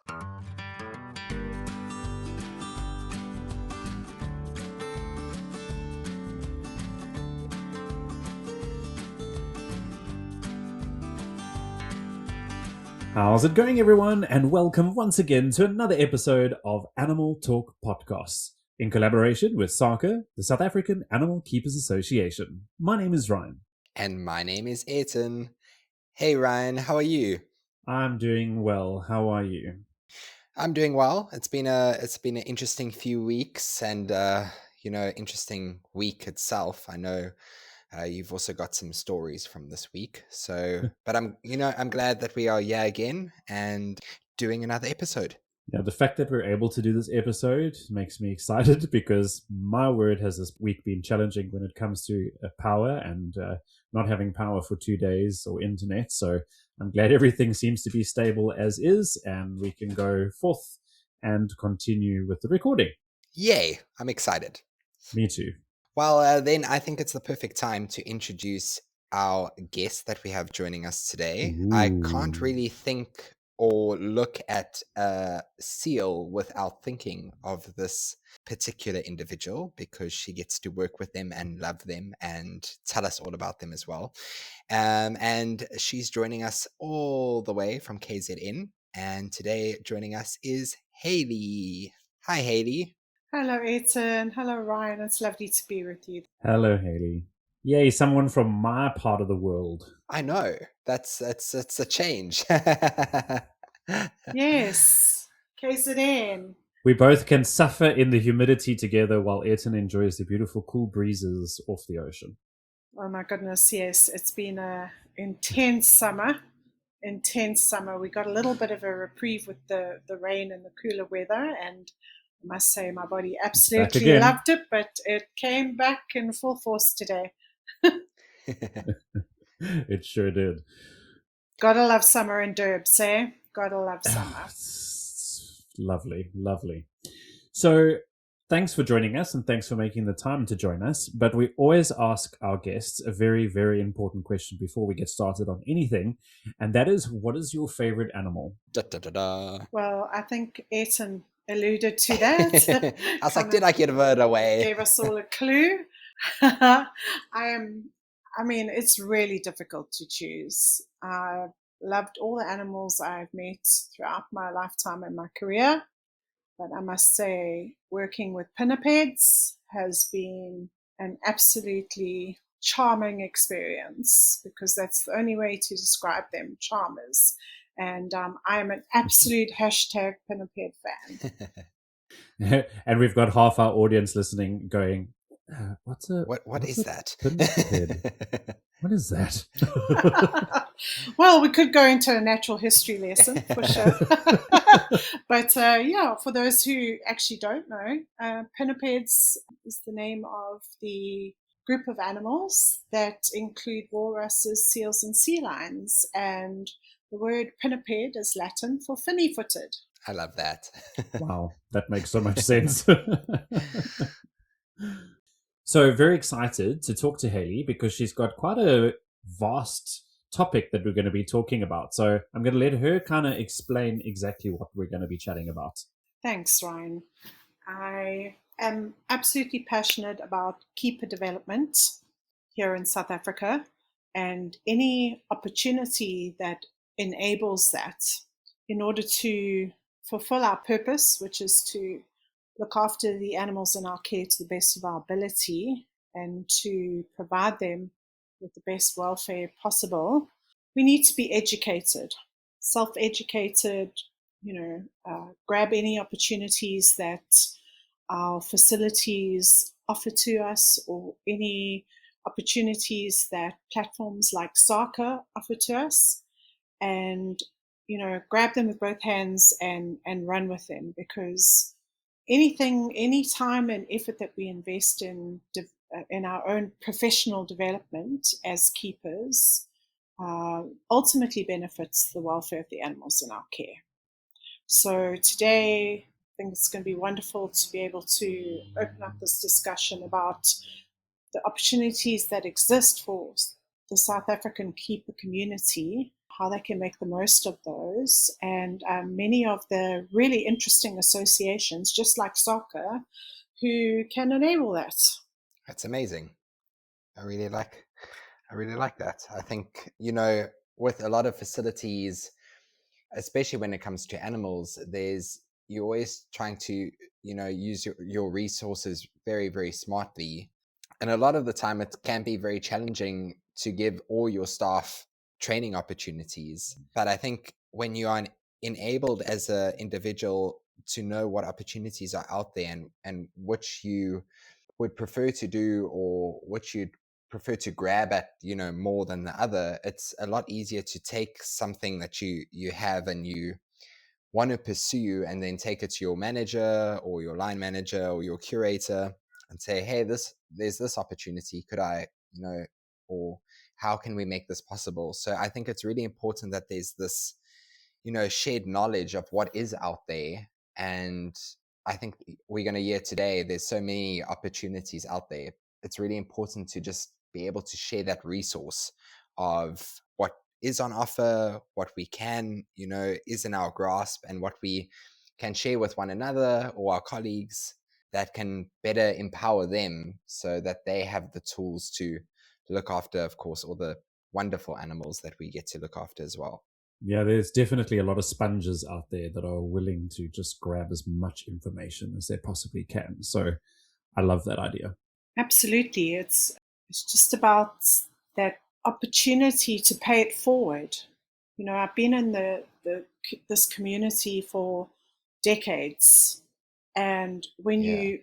How's it going, everyone? And welcome once again to another episode of Animal Talk Podcasts in collaboration with SAAKA, the South African Animal Keepers Association. My name is Ryne. And my name is Ayrton. Hey Ryne, how are you? I'm doing well. How are you? I'm doing well. It's been an interesting few weeks, and interesting week itself. I know you've also got some stories from this week. But I'm glad that we are here again and doing another episode. Yeah, the fact that we're able to do this episode makes me excited because my word has this week been challenging when it comes to power and not having power for 2 days or internet. So I'm glad everything seems to be stable as is and we can go forth and continue with the recording. Yay, I'm excited. Me too. Well, then I think it's the perfect time to introduce our guest that we have joining us today. Ooh. I can't really think or look at a seal without thinking of this particular individual because she gets to work with them and love them and tell us all about them as well. And she's joining us all the way from KZN. And today joining us is Hayley. Hi, Hayley. Hello, Ayrton. Hello, Ryne. It's lovely to be with you. Hello, Hayley. Yay, someone from my part of the world. I know. That's a change. Yes, KZN. We both can suffer in the humidity together while Ayrton enjoys the beautiful cool breezes off the ocean. Oh my goodness, yes. It's been an intense summer. We got a little bit of a reprieve with the rain and the cooler weather, and I must say my body absolutely loved it, but it came back in full force today. It sure did. Gotta love summer in Durbs, eh? Gotta love summer. Lovely, lovely. So thanks for joining us and thanks for making the time to join us. But we always ask our guests a very, very important question before we get started on anything. And that is, what is your favorite animal? Da, da, da, da. Well, I think Ayrton alluded to that. I was like, did I give it away? Gave us all a clue. It's really difficult to choose. I've loved all the animals I've met throughout my lifetime and my career, but I must say working with pinnipeds has been an absolutely charming experience because that's the only way to describe them, charmers. And I am an absolute hashtag pinniped fan. And we've got half our audience listening going, what is that? What is that? Well, we could go into a natural history lesson for sure. But for those who actually don't know, pinnipeds is the name of the group of animals that include walruses, seals, and sea lions. And the word pinniped is Latin for finny-footed. I love that. Wow, that makes so much sense. So very excited to talk to Hayley because she's got quite a vast topic that we're going to be talking about. So I'm going to let her kind of explain exactly what we're going to be chatting about. Thanks, Ryne. I am absolutely passionate about keeper development here in South Africa and any opportunity that enables that in order to fulfill our purpose, which is to look after the animals in our care to the best of our ability and to provide them with the best welfare possible. We need to be educated, self-educated, grab any opportunities that our facilities offer to us or any opportunities that platforms like SAAKA offer to us and, grab them with both hands and run with them because any time and effort that we invest in our own professional development as keepers ultimately benefits the welfare of the animals in our care. So today, I think it's going to be wonderful to be able to open up this discussion about the opportunities that exist for the South African keeper community, how they can make the most of those. And many of the really interesting associations, just like SAAKA, who can enable that. That's amazing. I really like that. I think, with a lot of facilities, especially when it comes to animals, you're always trying to, use your resources very, very smartly. And a lot of the time it can be very challenging to give all your staff training opportunities. But I think when you are enabled as an individual to know what opportunities are out there and which you would prefer to do or which you'd prefer to grab at, more than the other, it's a lot easier to take something that you have and you want to pursue and then take it to your manager or your line manager or your curator and say, hey, there's this opportunity. Could I, or how can we make this possible? So I think it's really important that there's this, shared knowledge of what is out there. And I think we're going to hear today, there's so many opportunities out there. It's really important to just be able to share that resource of what is on offer, what we can, is in our grasp, and what we can share with one another or our colleagues that can better empower them so that they have the tools to look after, of course, all the wonderful animals that we get to look after as well. Yeah, there's definitely a lot of sponges out there that are willing to just grab as much information as they possibly can. So I love that idea. Absolutely. It's just about that opportunity to pay it forward. I've been in this community for decades, and when you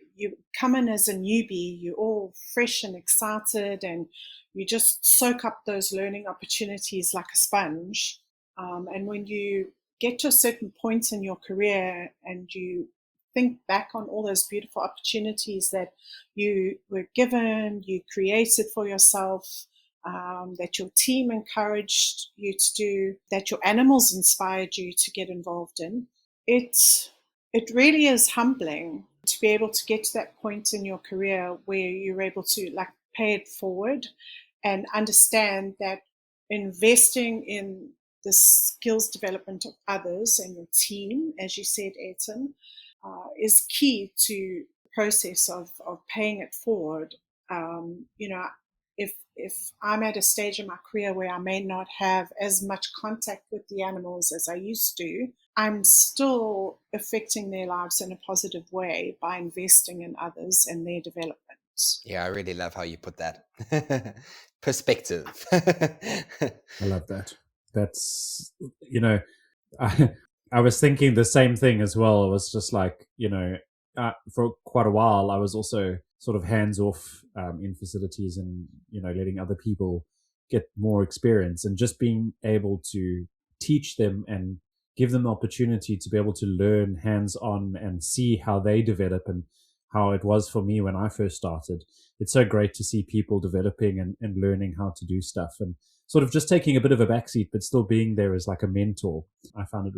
come in as a newbie, you're all fresh and excited, and you just soak up those learning opportunities like a sponge. And when you get to a certain point in your career and you think back on all those beautiful opportunities that you were given, you created for yourself, that your team encouraged you to do, that your animals inspired you to get involved in, it really is humbling to be able to get to that point in your career where you're able to pay it forward and understand that investing in the skills development of others and your team, as you said, Ayrton, is key to the process of paying it forward. If I'm at a stage in my career where I may not have as much contact with the animals as I used to, I'm still affecting their lives in a positive way by investing in others and their development. Yeah, I really love how you put that. Perspective. I love that. That's, I was thinking the same thing as well. It was just like, for quite a while, I was also sort of hands off in facilities and, letting other people get more experience and just being able to teach them and give them the opportunity to be able to learn hands on and see how they develop and how it was for me when I first started. It's so great to see people developing and learning how to do stuff and sort of just taking a bit of a backseat, but still being there as like a mentor. I found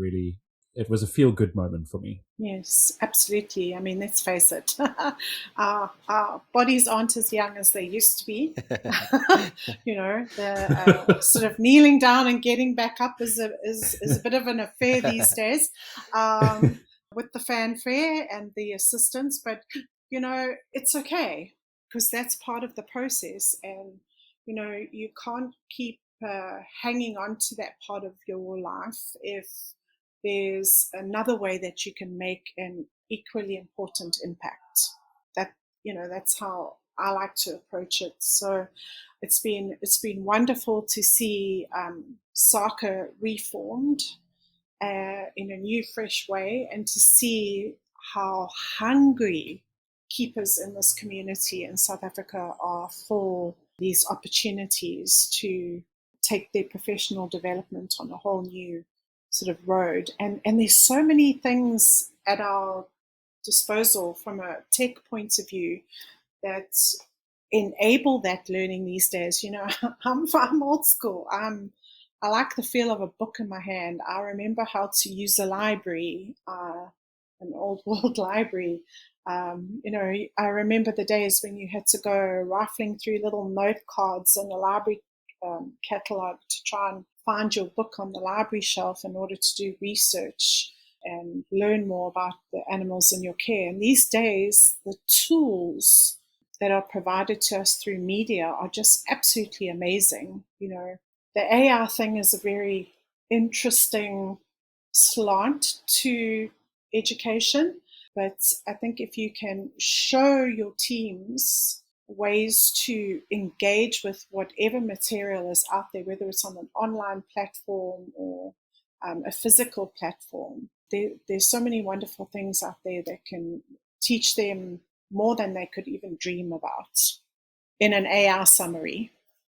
it was a feel-good moment for me. Yes, absolutely. I mean, let's face it, our bodies aren't as young as they used to be. The sort of kneeling down and getting back up is a bit of an affair these days, with the fanfare and the assistance. But, it's okay because that's part of the process. And, you can't keep hanging on to that part of your life if there's another way that you can make an equally important impact. That's how I like to approach it. So it's been wonderful to see SAAKA reformed in a new, fresh way, and to see how hungry keepers in this community in South Africa are for these opportunities to take their professional development on a whole new sort of road. And there's so many things at our disposal from a tech point of view that enable that learning these days. I'm old school. I like the feel of a book in my hand. I remember how to use a library, an old world library. I remember the days when you had to go rifling through little note cards in a library catalog to try and find your book on the library shelf in order to do research and learn more about the animals in your care. And these days, the tools that are provided to us through media are just absolutely amazing. The AI thing is a very interesting slant to education, but I think if you can show your teams ways to engage with whatever material is out there, whether it's on an online platform or a physical platform, there's so many wonderful things out there that can teach them more than they could even dream about in an AI summary.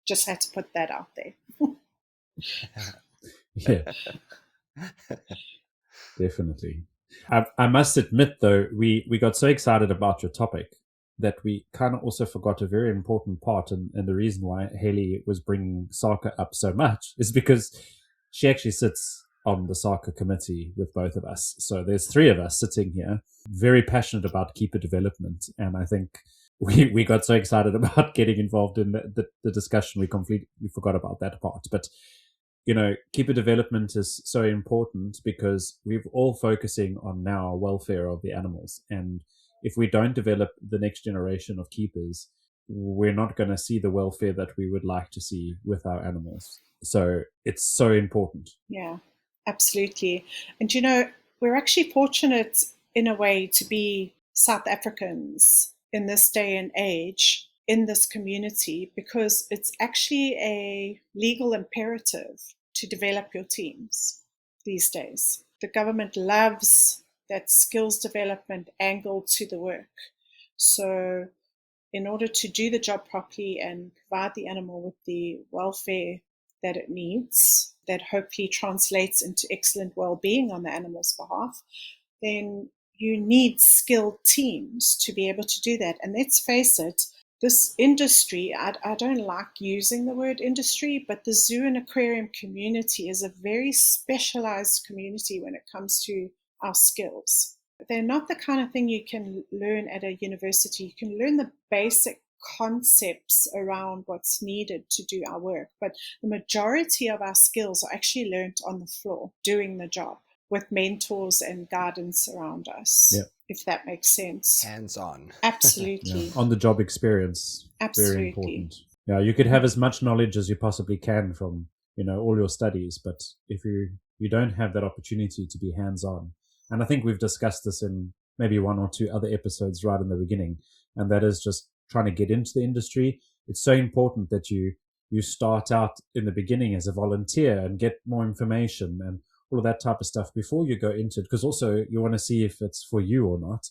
Just had to put that out there. Yeah, definitely. I must admit, though, we got so excited about your topic that we kind of also forgot a very important part. And the reason why Hayley was bringing SAAKA up so much is because she actually sits on the SAAKA committee with both of us. So there's 3 of us sitting here, very passionate about keeper development. And I think we got so excited about getting involved in the discussion, we completely forgot about that part. But keeper development is so important because we're all focusing on now welfare of the animals. And if we don't develop the next generation of keepers, we're not going to see the welfare that we would like to see with our animals. So it's so important. Yeah, absolutely. And we're actually fortunate in a way to be South Africans in this day and age in this community, because it's actually a legal imperative to develop your teams these days. The government loves that skills development angle to the work. So in order to do the job properly and provide the animal with the welfare that it needs, that hopefully translates into excellent well-being on the animal's behalf, then you need skilled teams to be able to do that. And let's face it, this industry, I don't like using the word industry, but the zoo and aquarium community is a very specialized community when it comes to our skills. They're not the kind of thing you can learn at a university. You can learn the basic concepts around what's needed to do our work, but the majority of our skills are actually learned on the floor, doing the job, with mentors and guidance around us. Yep. If that makes sense. Hands-on. Absolutely. Yeah. On the job experience. Absolutely. Very important. Yeah, you could have as much knowledge as you possibly can from, all your studies, but if you don't have that opportunity to be hands-on, and I think we've discussed this in maybe 1 or 2 other episodes right in the beginning, and that is just trying to get into the industry. It's so important that you start out in the beginning as a volunteer and get more information and all of that type of stuff before you go into it, because also you want to see if it's for you or not.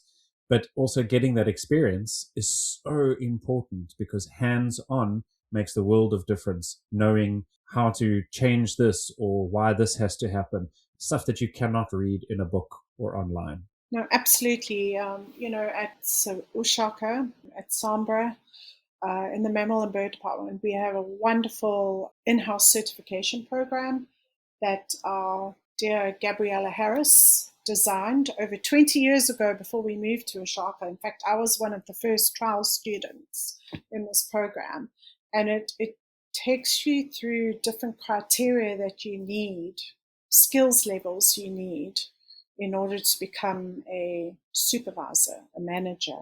But also getting that experience is so important because hands-on makes the world of difference, knowing how to change this or why this has to happen, stuff that you cannot read in a book or online. No, absolutely. At SAAKA, at SAMBRA, in the Mammal and Bird Department, we have a wonderful in-house certification program that our dear Gabriella Harris designed over 20 years ago before we moved to SAAKA. In fact, I was one of the first trial students in this program. And it takes you through different criteria that you need, skills levels you need in order to become a supervisor, a manager,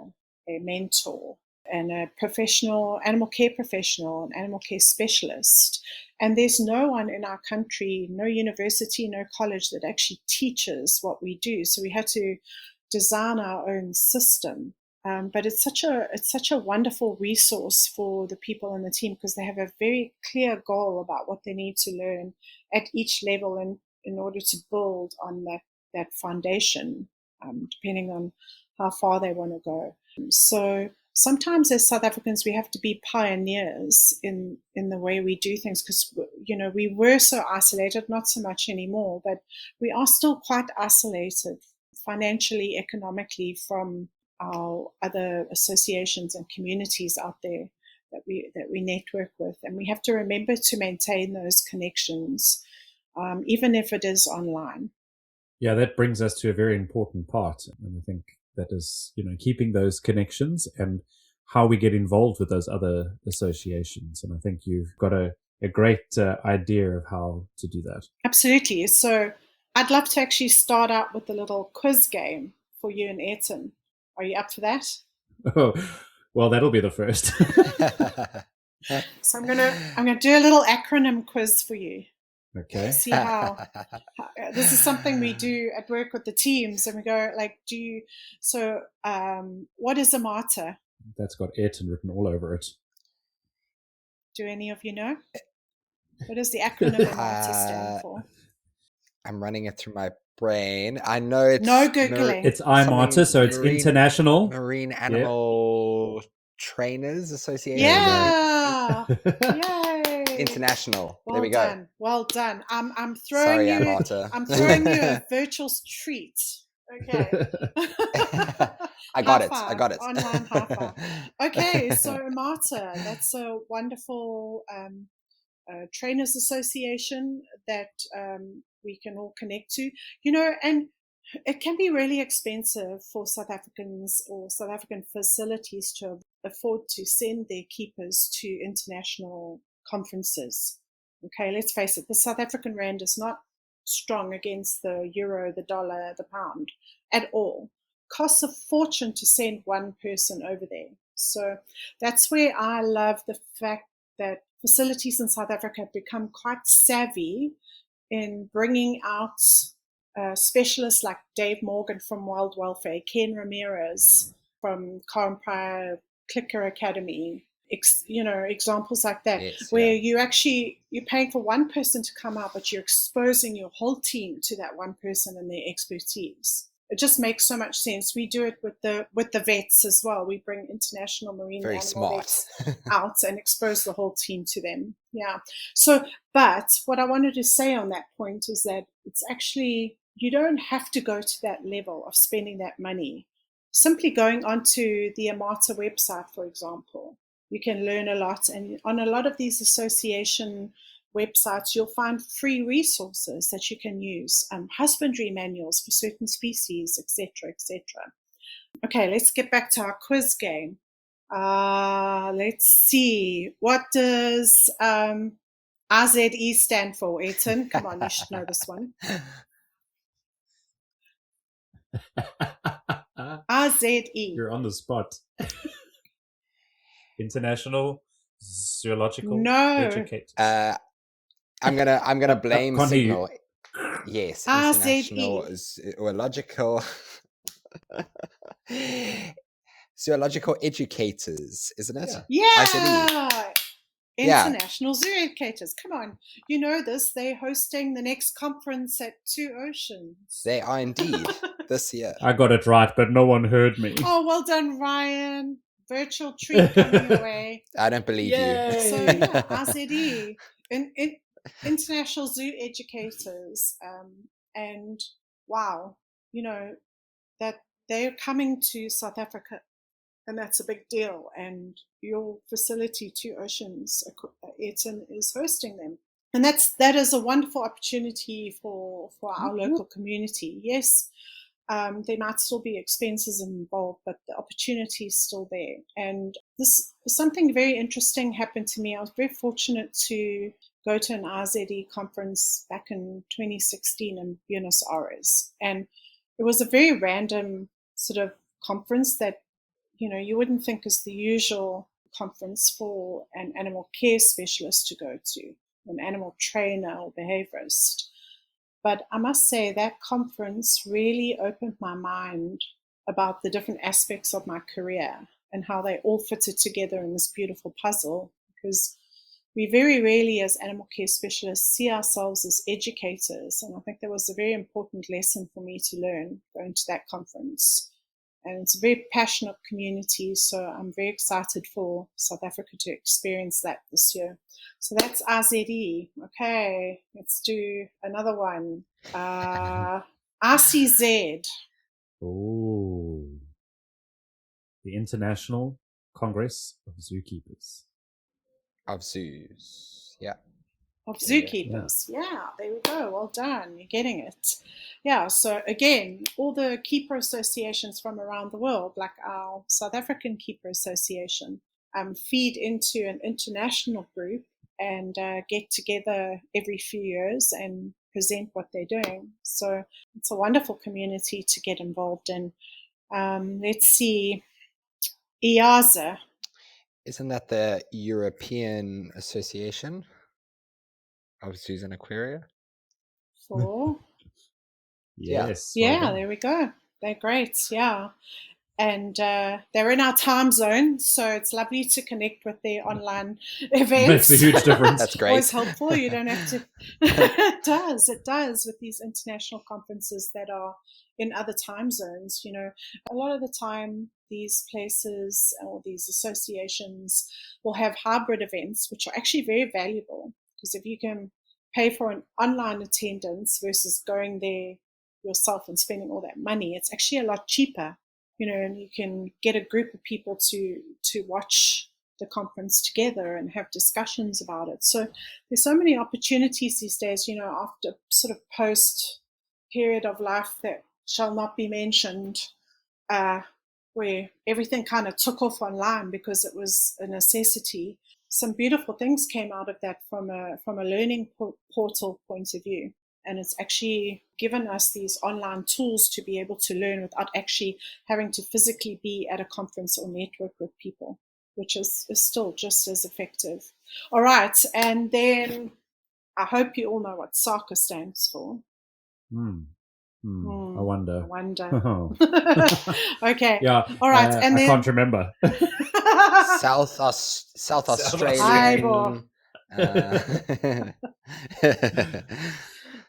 a mentor, and a professional, animal care professional, an animal care specialist. And there's no one in our country, no university, no college that actually teaches what we do. So we had to design our own system. But it's such a wonderful resource for the people in the team because they have a very clear goal about what they need to learn at each level and in order to build on that foundation, depending on how far they want to go. So sometimes as South Africans, we have to be pioneers in the way we do things because, we were so isolated, not so much anymore, but we are still quite isolated financially, economically from our other associations and communities out there that we network with. And we have to remember to maintain those connections, even if it is online. Yeah, that brings us to a very important part. And I think that is, keeping those connections and how we get involved with those other associations. And I think you've got a a great idea of how to do that. Absolutely. So I'd love to actually start out with a little quiz game for you and Ayrton. Are you up for that? Oh, well, that'll be the first. So I'm gonna do a little acronym quiz for you. Okay. See how this is something we do at work with the teams, and we go like, what is IMATA? That's got Ayrton written all over it. Do any of you know? What does the acronym IMATA stand for? I'm running it through my brain. I know it's no Googling. It's IMATA, so it's International Marine Animal Trainers Association. Yeah. Yay. International. Well there we done. go. Well done. I'm Sorry, throwing you. IMATA. I'm throwing you a virtual treat. Okay. I got it. Five. I got it. Online high five. Okay, so IMATA, that's a wonderful trainers association that we can all connect to. And it can be really expensive for South Africans or South African facilities to afford to send their keepers to international conferences. Okay, let's face it, the South African rand is not strong against the euro, the dollar, the pound at all. Costs a fortune to send one person over there. So that's where I love the fact that facilities in South Africa have become quite savvy in bringing out specialists like Dave Morgan from Wild Welfare, Ken Ramirez from Karen Pryor Clicker Academy, examples like that, yes, where you're paying for one person to come out, but you're exposing your whole team to that one person and their expertise. It just makes so much sense. We do it with the vets as well. We bring international marine very animal smart vets out and expose the whole team to them. Yeah. So, but what I wanted to say on that point is that it's actually, you don't have to go to that level of spending that money. Simply going onto the IMATA website, for example, you can learn a lot. And on a lot of these association websites, you'll find free resources that you can use, husbandry manuals for certain species, etc., etc. Okay, let's get back to our quiz game. Let's see. What does IZE stand for, Ayrton? Come on, you should know this one. IZE. You're on the spot. International Zoological Educators. I'm gonna blame can't hear Signal. Yes, International Zoological Educators, isn't it? Yeah. International Zoo Educators. Come on. You know this. They're hosting the next conference at Two Oceans. They are indeed this year. I got it right, but no one heard me. Oh, well done, Ryan. Virtual treat coming your way. I don't believe you. So, yeah, IZE, International Zoo Educators. And wow, that they're coming to South Africa. And that's a big deal. And your facility, Two Oceans, Ayrton, is hosting them. And that is a wonderful opportunity for our local community. Yes, there might still be expenses involved, but the opportunity is still there. And something very interesting happened to me. I was very fortunate to go to an IZE conference back in 2016 in Buenos Aires. And it was a very random sort of conference that you wouldn't think is the usual conference for an animal care specialist to go to, an animal trainer or behaviorist. But I must say that conference really opened my mind about the different aspects of my career and how they all fitted together in this beautiful puzzle, because we very rarely as animal care specialists see ourselves as educators. And I think that was a very important lesson for me to learn going to that conference. And it's a very passionate community, so I'm very excited for South Africa to experience that this year. So that's IZE. Okay, let's do another one. RCZ. Oh, the International Congress of Zookeepers. Of zoos, yeah. Of zookeepers. Yeah, there we go. Well done. You're getting it. Yeah, so again, all the keeper associations from around the world, like our South African Keeper Association, feed into an international group and get together every few years and present what they're doing. So it's a wonderful community to get involved in. Let's see, EAZA. Isn't that the European Association of Zoos and Aquaria? For Yes. yeah, well done. there we go. They're great. Yeah. And they're in our time zone, so it's lovely to connect with their online events. Makes a huge difference. That's great. Always helpful. You don't have to. It does with these international conferences that are in other time zones. You know, a lot of the time these places or these associations will have hybrid events, which are actually very valuable, because if you can pay for an online attendance versus going there yourself and spending all that money, it's actually a lot cheaper. You know, and you can get a group of people to watch the conference together and have discussions about it. So there's so many opportunities these days, you know, after sort of post period of life that shall not be mentioned, where everything kind of took off online because it was a necessity. Some beautiful things came out of that from a learning portal point of view. And it's actually given us these online tools to be able to learn without actually having to physically be at a conference or network with people, which is still just as effective. All right. And then I hope you all know what SAAKA stands for. I wonder. Okay. Yeah. All right. And I then can't remember. South Australian.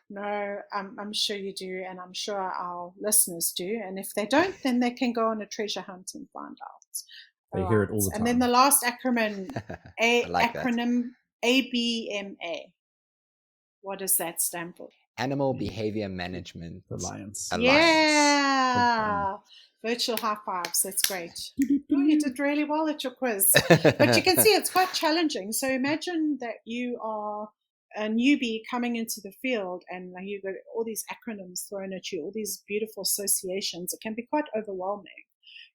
No, I'm sure you do, and I'm sure our listeners do. And if they don't, then they can go on a treasure hunt and find out. They hear it all the time. And then the last acronym, acronym ABMA. What does that stand for? Animal Behavior Management Alliance. Yeah. Virtual high fives. That's great. Oh, you did really well at your quiz. But you can see it's quite challenging. So imagine that you are a newbie coming into the field and you've got all these acronyms thrown at you, all these beautiful associations. It can be quite overwhelming,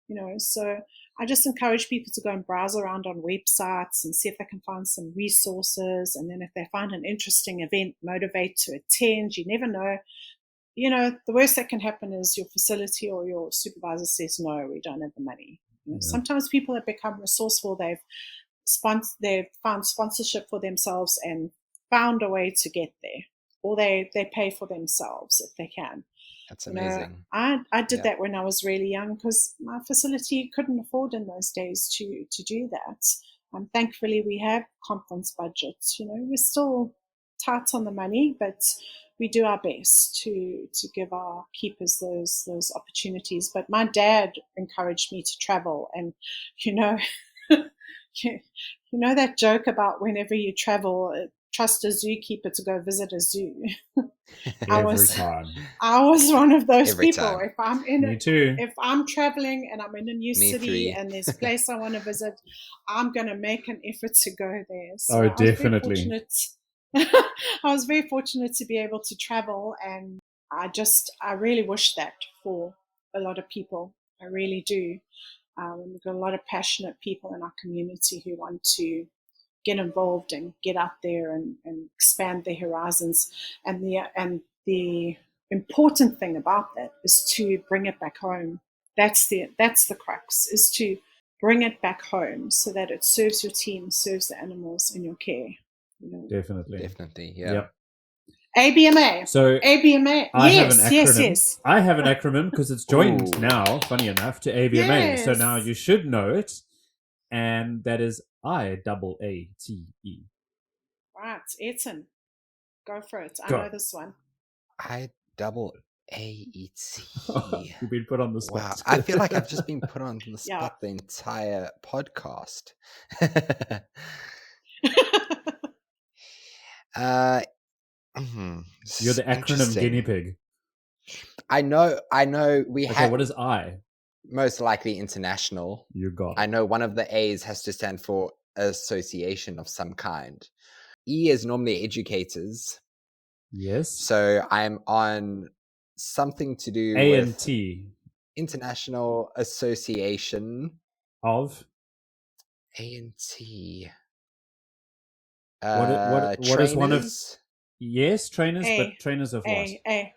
you know. So I just encourage people to go and browse around on websites and see if they can find some resources. And then if they find an interesting event, motivate to attend. You never know. You know, the worst that can happen is your facility or your supervisor says, no, we don't have the money. You know, sometimes people have become resourceful. They've found sponsorship for themselves and found a way to get there, or they pay for themselves if they can. That's amazing. I did that when I was really young because my facility couldn't afford in those days to do that. Thankfully, we have conference budgets. You know, we're still tight on the money, but we do our best to give our keepers those opportunities. But my dad encouraged me to travel, and you know, you know that joke about whenever you travel, trust a zookeeper to go visit a zoo. Every time. I was one of those Every people. time. If I'm if I'm traveling and I'm in a new city and there's a place I want to visit, I'm going to make an effort to go there. So definitely. I was very fortunate to be able to travel, and I really wish that for a lot of people. I really do. We've got a lot of passionate people in our community who want to get involved and get out there and expand their horizons. And the important thing about that is to bring it back home. That's the crux, is to bring it back home so that it serves your team, serves the animals in your care. You know? Definitely, yeah. Yep. ABMA. So ABMA. I have an acronym. Yes. I have an acronym because it's joined now, funny enough, to ABMA. Yes. So now you should know it. And that is IAATE. Right, Ayrton. Go for it. I know this one. IAATE. You've been put on the spot. Wow, I feel like I've just been put on the spot the entire podcast. You're the acronym guinea pig. I know. We have. What is I? Most likely international. You got it. I know one of the A's has to stand for association of some kind. E is normally educators. Yes. So I'm on something to do with A&T. International Association of A&T. What is one of? Trainers. Yes, trainers, but A, trainers of what? A.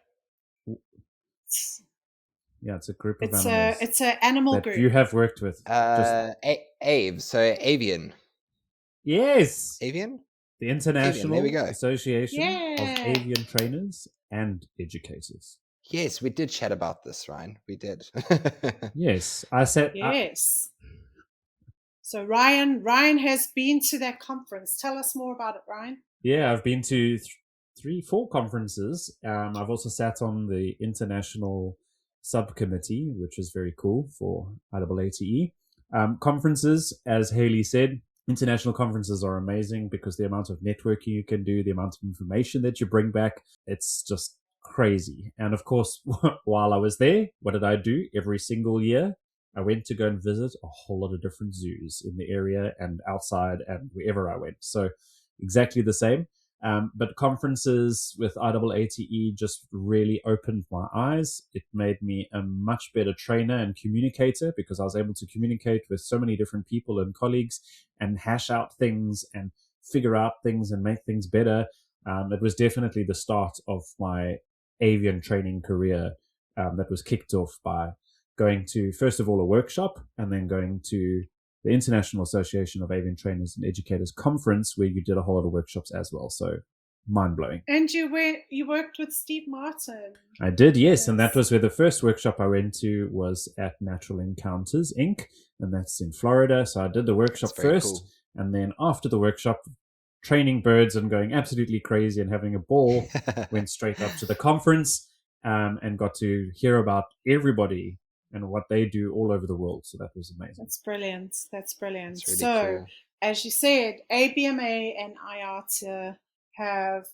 Yeah, it's a group of It's animals a animal that group. you have worked with. AVE, so avian. Yes, Avian? the Avian, there we International go. Association of Yeah. Avian Trainers and Educators. Yes, we did chat about this, Ryne. We did. Yes, I said. Yes. So Ryan has been to that conference. Tell us more about it, Ryan. Yeah, I've been to 4 conferences. I've also sat on the international subcommittee, which is very cool for IAATE. Conferences, as Hayley said, international conferences are amazing because the amount of networking you can do, the amount of information that you bring back, it's just crazy. And of course, while I was there, what did I do? Every single year, I went to go and visit a whole lot of different zoos in the area and outside and wherever I went. So exactly the same. But conferences with IAATE just really opened my eyes. It made me a much better trainer and communicator because I was able to communicate with so many different people and colleagues and hash out things and figure out things and make things better. It was definitely the start of my avian training career that was kicked off by going to, first of all, a workshop and then going to the International Association of Avian Trainers and Educators conference where you did a whole lot of workshops as well. So mind-blowing. And you worked with Steve Martin. I did, yes. And that was where the first workshop I went to was at Natural Encounters, Inc., and that's in Florida. So I did the workshop first, cool. And then after the workshop, training birds and going absolutely crazy and having a ball, went straight up to the conference and got to hear about everybody and what they do all over the world. So that was amazing. That's brilliant. That's brilliant. That's really so, cool. As you said, ABMA and IATA have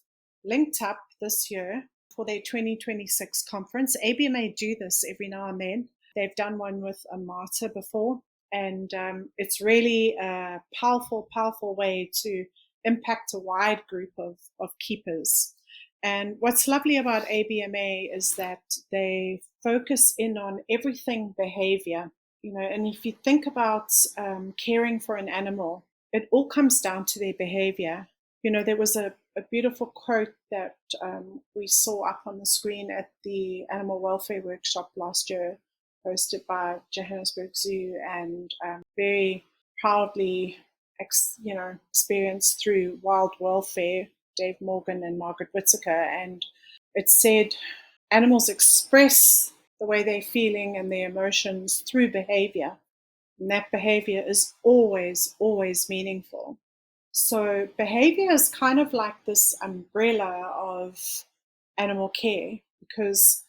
linked up this year for their 2026 conference. ABMA do this every now and then. They've done one with IMATA before, and it's really a powerful, powerful way to impact a wide group of keepers. And what's lovely about ABMA is that they focus in on everything behavior, and if you think about caring for an animal, it all comes down to their behavior. There was a beautiful quote that we saw up on the screen at the animal welfare workshop last year, hosted by Johannesburg Zoo, and very proudly experienced through wild welfare, Dave Morgan and Margaret Whittaker. And it said, animals express the way they're feeling and their emotions through behavior. And that behavior is always, always meaningful. So behavior is kind of like this umbrella of animal care, because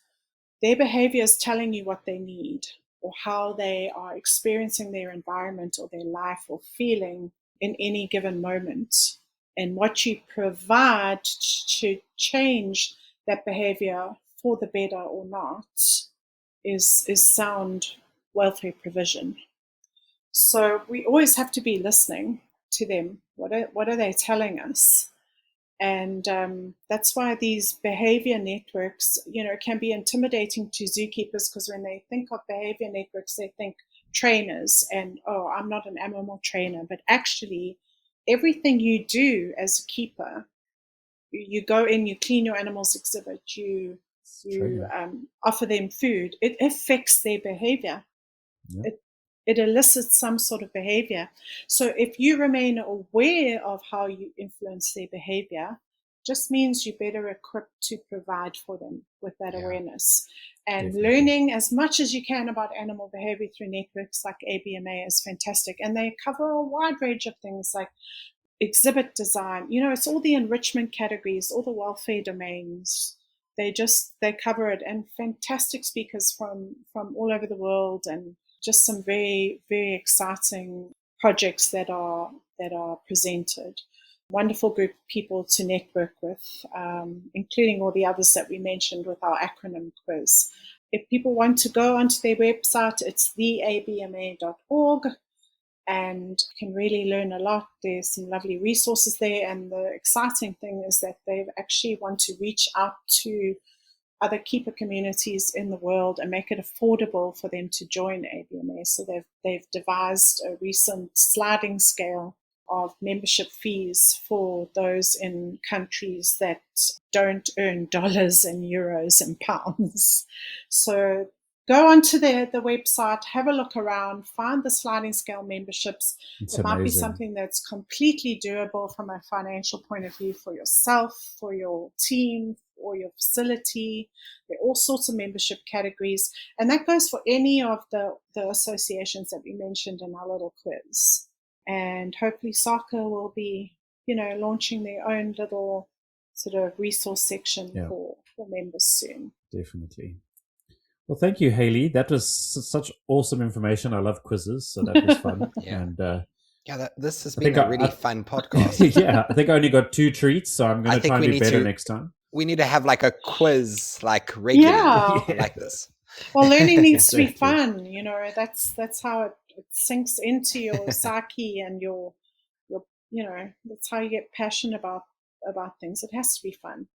their behavior is telling you what they need or how they are experiencing their environment or their life or feeling in any given moment. And what you provide to change that behavior for the better or not is sound welfare provision. So we always have to be listening to them. What are they telling us? And that's why these behavior networks, can be intimidating to zookeepers, because when they think of behavior networks, they think trainers and, oh, I'm not an animal trainer. But actually, everything you do as a keeper, you go in, you clean your animals' exhibit, you offer them food, it affects their behavior. Yep. It elicits some sort of behavior. So if you remain aware of how you influence their behavior, just means you're better equipped to provide for them with that awareness. And definitely. Learning as much as you can about animal behavior through networks like ABMA is fantastic. And they cover a wide range of things like exhibit design. It's all the enrichment categories, all the welfare domains. They cover it, and fantastic speakers from all over the world, and just some very, very exciting projects that are presented. Wonderful group of people to network with, including all the others that we mentioned with our acronym quiz. If people want to go onto their website, it's theabma.org, and can really learn a lot. There's some lovely resources there, and the exciting thing is that they actually want to reach out to other keeper communities in the world and make it affordable for them to join ABMA. So they've devised a recent sliding scale of membership fees for those in countries that don't earn dollars and euros and pounds. So go onto the website, have a look around, find the sliding scale memberships. It's It might be amazing. something that's completely doable from a financial point of view for yourself, for your team, or your facility. There are all sorts of membership categories. And that goes for any of the associations that we mentioned in our little quiz. And hopefully SAAKA will be, launching their own little sort of resource section for members soon. Definitely. Well, thank you, Hayley. That was such awesome information. I love quizzes, so that was fun. And this has been a really fun podcast. I think I only got 2 treats, so I'm going to try and do better next time. We need to have like a quiz, like regularly, like this. Well, learning needs to be fun. That's how it sinks into your psyche and your that's how you get passionate about things. It has to be fun.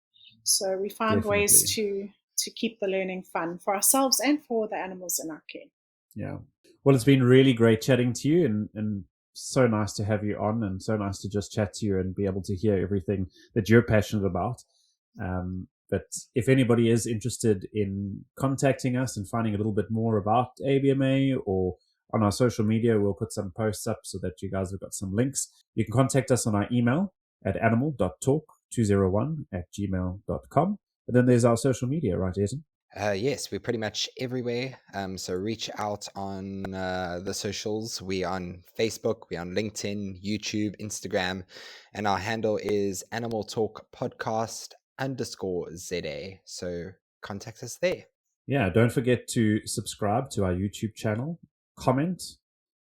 So we find ways to keep the learning fun for ourselves and for the animals in our care. Yeah. Well, it's been really great chatting to you and so nice to have you on, and so nice to just chat to you and be able to hear everything that you're passionate about. But if anybody is interested in contacting us and finding a little bit more about ABMA, or on our social media, we'll put some posts up so that you guys have got some links. You can contact us on our email at animal.talk201@gmail.com. And then there's our social media, right, Ayrton? Yes, we're pretty much everywhere. So reach out on the socials. We're on Facebook, we're on LinkedIn, YouTube, Instagram, and our handle is Animal Talk Podcast _ZA. So contact us there. Yeah, don't forget to subscribe to our YouTube channel, comment,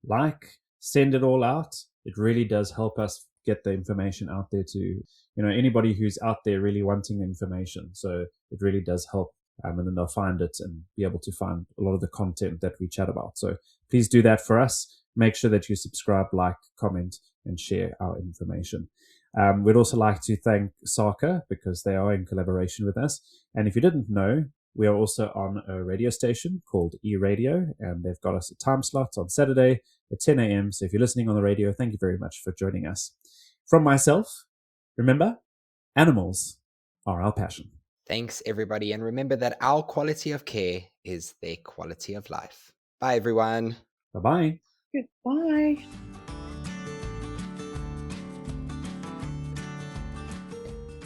like, send it all out. It really does help us get the information out there to anybody who's out there really wanting the information. So it really does help. And then they'll find it and be able to find a lot of the content that we chat about. So please do that for us. Make sure that you subscribe, like, comment, and share our information. We'd also like to thank SAAKA because they are in collaboration with us. And if you didn't know, we are also on a radio station called E-Radio, and they've got us a time slot on Saturday at 10 a.m. So if you're listening on the radio, thank you very much for joining us. From myself, remember, animals are our passion. Thanks, everybody. And remember that our quality of care is their quality of life. Bye, everyone. Bye-bye. Goodbye.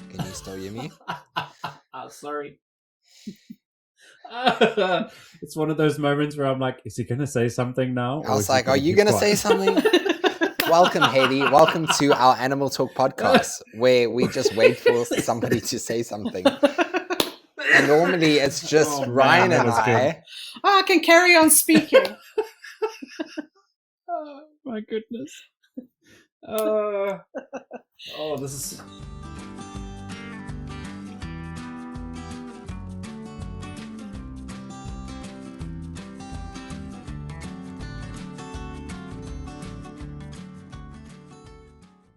Can you still hear me? Sorry. It's one of those moments where I'm like, is he going to say something now? I was like, are you going to say something? Welcome, Hayley. Welcome to our Animal Talk podcast, where we just wait for somebody to say something. And normally it's just Ryne and I. I can carry on speaking. Oh, my goodness. This is...